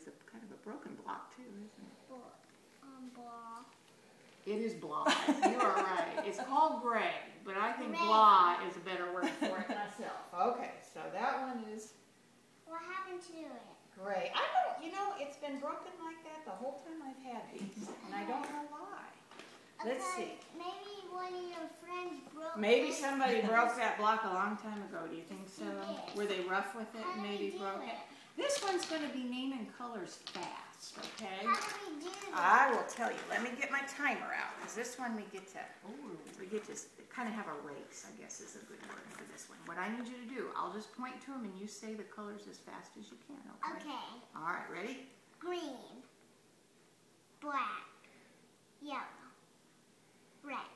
a kind of a broken block too, isn't it? Blah. It is blah. You are right. It's called gray, but I think blah is a better word for it myself. Okay, so that one is... What happened to it? Gray. I don't, you know, it's been broken like that the whole time I've had these, and I don't know why. Let's see. Maybe one of your friends broke it. Maybe somebody broke that block a long time ago. Do you think so? Were they rough with it and maybe broke it? This one's going to be naming colors fast, okay? How do we do that? I will tell you. Let me get my timer out, because this one we get to kind of have a race, I guess is a good word for this one. What I need you to do, I'll just point to them and you say the colors as fast as you can, okay? Okay. All right, ready? Green, black, yellow, red,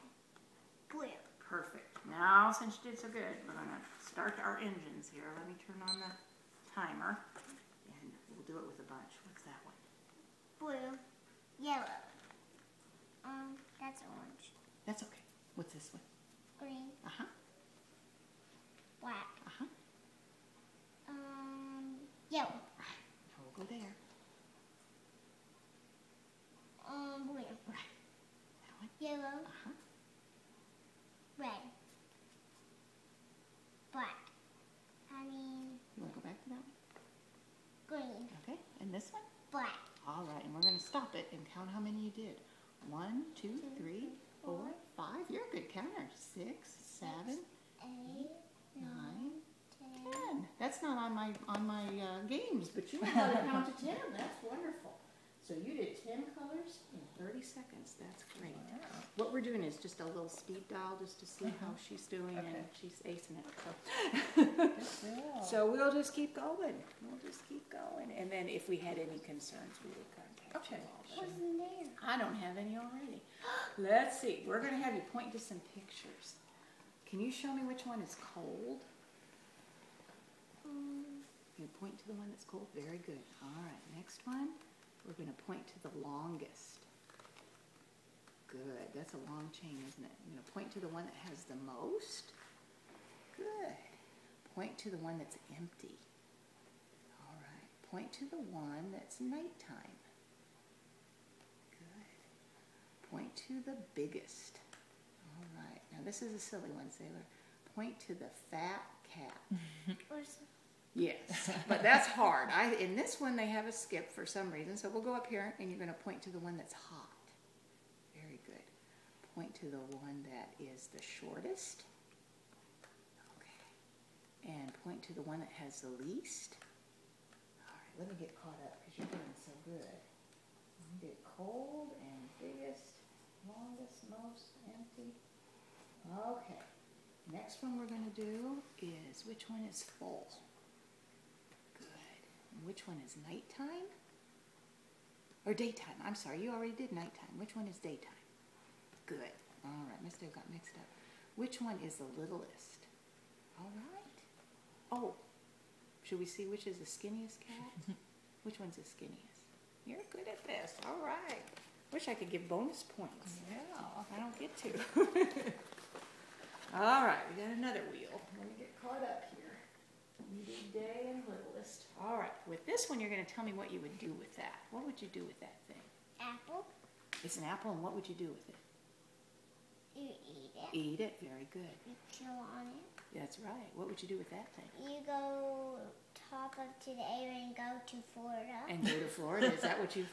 blue. Perfect. Now, since you did so good, we're going to start our engines here. Let me turn on the timer, and we'll do it with a bunch. What's that one? Blue, yellow. That's orange. That's okay. What's this one? Green. Uh-huh. Black. Uh-huh. Yellow. Right. Now we'll go there. Blue. Right. That one. Yellow. Uh-huh. Red. Black. You want to go back to that one? Green. Okay. And this one? Black. All right. And we're going to stop it and count how many you did. 1, 2, 3, 4, 5. You're a good counter. 6, 7, 8, 9, 10. That's not on my games, but you know how to count to 10. That's wonderful. So you did 10 colors in 30 seconds. That's great. Wow. What we're doing is just a little speed dial just to see how she's doing, and she's acing it. So we'll just keep going. We'll just keep going. And then if we had any concerns, we would contact you all. What's in there? I don't have any already. Let's see. We're going to have you point to some pictures. Can you show me which one is cold? You point to the one that's cold. Very good. All right. Next one. We're going to point to the longest. Good. That's a long chain, isn't it? I'm going to point to the one that has the most. Good. Point to the one that's empty. All right. Point to the one that's nighttime. Good. Point to the biggest. All right. Now this is a silly one, Saylour. Point to the fat cat. Yes, but that's hard. In this one they have a skip for some reason, so we'll go up here and you're going to point to the one that's hot. Very good. Point to the one that is the shortest. Okay. And point to the one that has the least. All right, let me get caught up because you're doing so good. Get cold and biggest, longest, most, empty. Okay. Next one we're going to do is which one is full. Which one is nighttime? Or daytime? I'm sorry, you already did nighttime. Which one is daytime? Good. All right, must have got mixed up. Which one is the littlest? All right. Oh, should we see which is the skinniest cat? Which one's the skinniest? You're good at this. All right. Wish I could give bonus points. Yeah. I don't get to. All right, we got another wheel. Let me get caught up here. You did day and littlest. All right. With this one, you're going to tell me what you would do with that. What would you do with that thing? Apple. It's an apple, and what would you do with it? You eat it. Eat it. Very good. You chew on it. That's right. What would you do with that thing? You go top up to the air and go to Florida. And go to Florida. Is that what you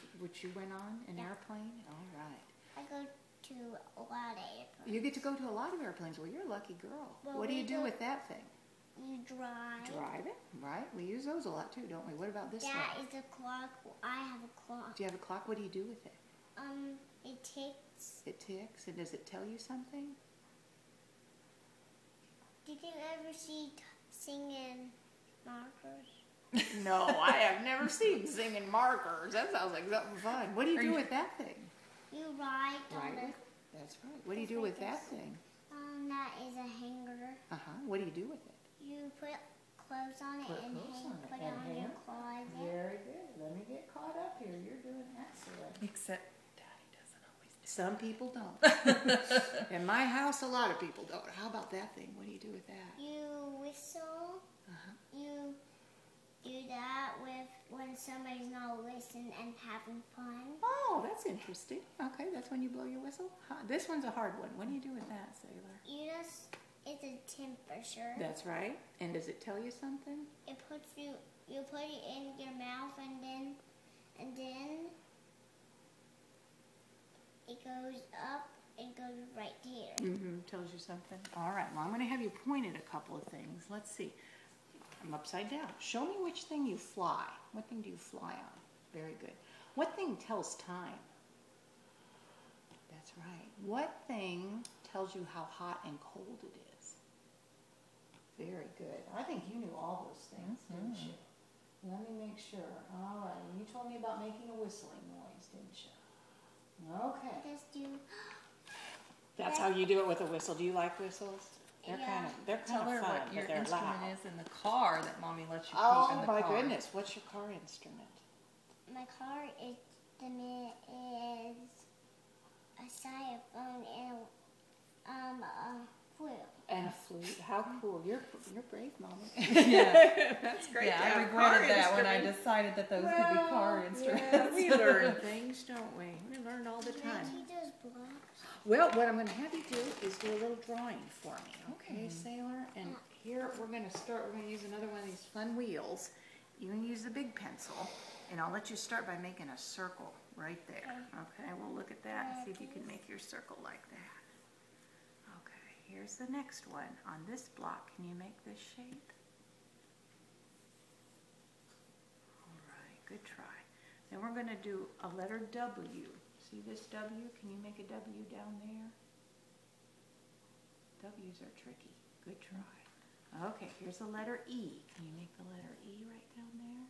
went on? An airplane? All right. I go to a lot of airplanes. You get to go to a lot of airplanes. Well, you're a lucky girl. Well, what do you do with that thing? You drive. Drive it, right? We use those a lot too, don't we? What about this one? That is a clock. I have a clock. Do you have a clock? What do you do with it? It ticks. It ticks, and does it tell you something? Did you ever see singing markers? No, I have never seen singing markers. That sounds like something fun. What do you do with that thing? You write on it. That's right. What do you do with that thing? That is a hanger. What do you do with it? You put clothes on it put it on your closet. Very good. Let me get caught up here. You're doing excellent. Except Daddy doesn't always do. Some people don't. In my house, a lot of people don't. How about that thing? What do you do with that? You whistle. You do that with when somebody's not listening. racing and having fun. Oh, that's interesting. Okay, that's when you blow your whistle? This one's a hard one. What do you do with that, Saylour? It's a temperature. That's right. And does it tell you something? It puts you put it in your mouth and then it goes up and goes right there. Tells you something. All right, well, I'm going to have you point at a couple of things. Let's see. I'm upside down. Show me which thing you fly. What thing do you fly on? Very good. What thing tells time? That's right. What thing tells you how hot and cold it is? Very good. I think you knew all those things, didn't you? Let me make sure. All right. And you told me about making a whistling noise, didn't you? Okay. Just do. That's how you do it with a whistle. Do you like whistles? They're Yeah. kind Tell of her fun, what but your they're instrument loud. is in the car that Mommy lets you keep in Oh the my car. goodness! What's your car instrument? My car instrument is a xylophone and a flute. And a flute. How cool! You're brave, Mommy. Yeah. That's great. Yeah, to I have regretted car that when I instruments. decided that those could be car instruments. Yeah, we learn things, don't we? We learn all the Can time. I teach those blocks? Well, what I'm going to have you do is do a little drawing for me, okay, Saylour? And here we're going to start. We're going to use another one of these fun wheels. You can use the big pencil, and I'll let you start by making a circle right there. Okay, we'll look at that and see if you can make your circle like that. Okay, here's the next one. On this block, can you make this shape? All right, good try. Then we're going to do a letter W. See this W? Can you make a W down there? W's are tricky. Good try. Okay, here's the letter E. Can you make the letter E right down there?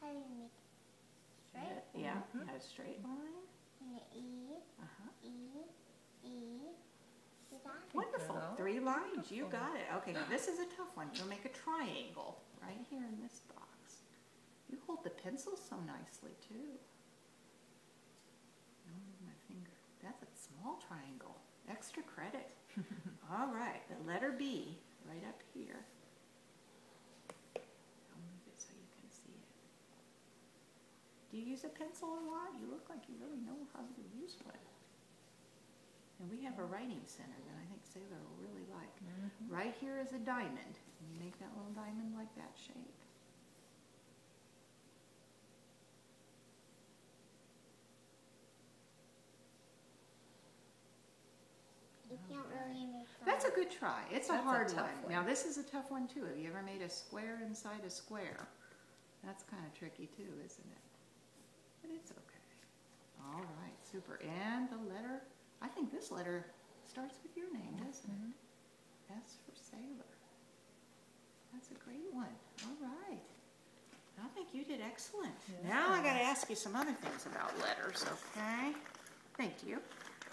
How do you make it straight? Yeah, you have a straight line. And the E, E. See that? Wonderful. Good. 3 lines. You got it. Okay, now this is a tough one. You'll make a triangle right here in this box. You hold the pencil so nicely, too. Don't move my finger. That's a small triangle. Extra credit. All right, the letter B, right up here. I'll move it so you can see it. Do you use a pencil a lot? You look like you really know how to use one. And we have a writing center that I think Saylour will really like. Right here is a diamond. Can you make that little diamond like that shape? You can't really make that. That's a good try. It's a That's a hard tough one. one. Now this is a tough one too. Have you ever made a square inside a square? That's kind of tricky too, isn't it? But it's okay. All right, super. And the letter, I think this letter starts with your name, doesn't it? S for Saylour. That's a great one. All right. I think you did excellent. Yeah. Now I got to ask you some other things about letters, okay? Thank you.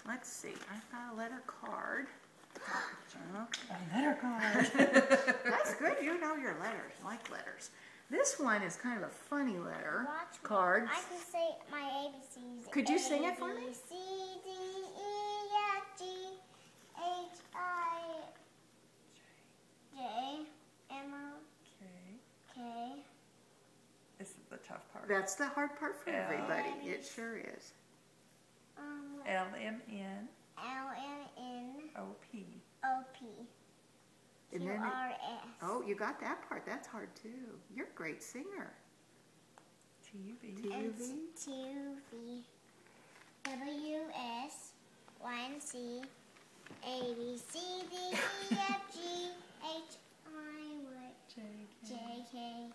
Let's see. I've got a letter card. Okay. A letter card. That's good. You know your letters. You like letters. This one is kind of a funny letter Watch me. card. I can say my ABCs. Could you sing it for me? A, B, C, D, E, F, G, H, I, J, M, O, K. This is the tough part. That's the hard part for L. everybody. It sure is. L-M-N-O-P. L-M-N-O-P. And then it- Q-R-S. Oh, you got that part. That's hard too. You're a great singer. T-U-V. T-U-V. T-U-V. W-S. Y-N-C. A-B-C-D-E-F-G. H-I-Y. J-K.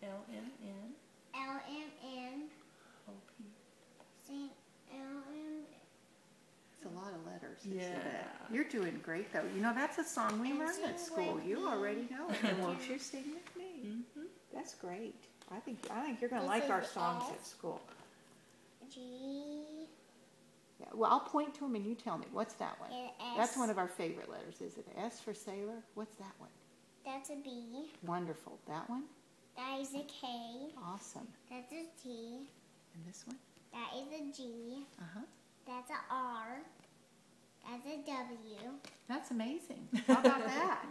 L-M-N-O-P. L-M-N. C. L-M. It's a lot of letters. Isn't Yeah. it? You're doing great though. You know, that's a song we And learned at sing school. with You me. already know it. And won't you sing with me? That's great. I think you're going to This like is our songs S. at school. G. Yeah, well, I'll point to them and you tell me. What's that one? And S. That's one of our favorite letters, is it? S for Saylour. What's that one? That's a B. Wonderful. That one? That is a K. Awesome. That's a T. And this one? That is a G. Uh-huh. That's a R. That's a W. That's amazing. How about that?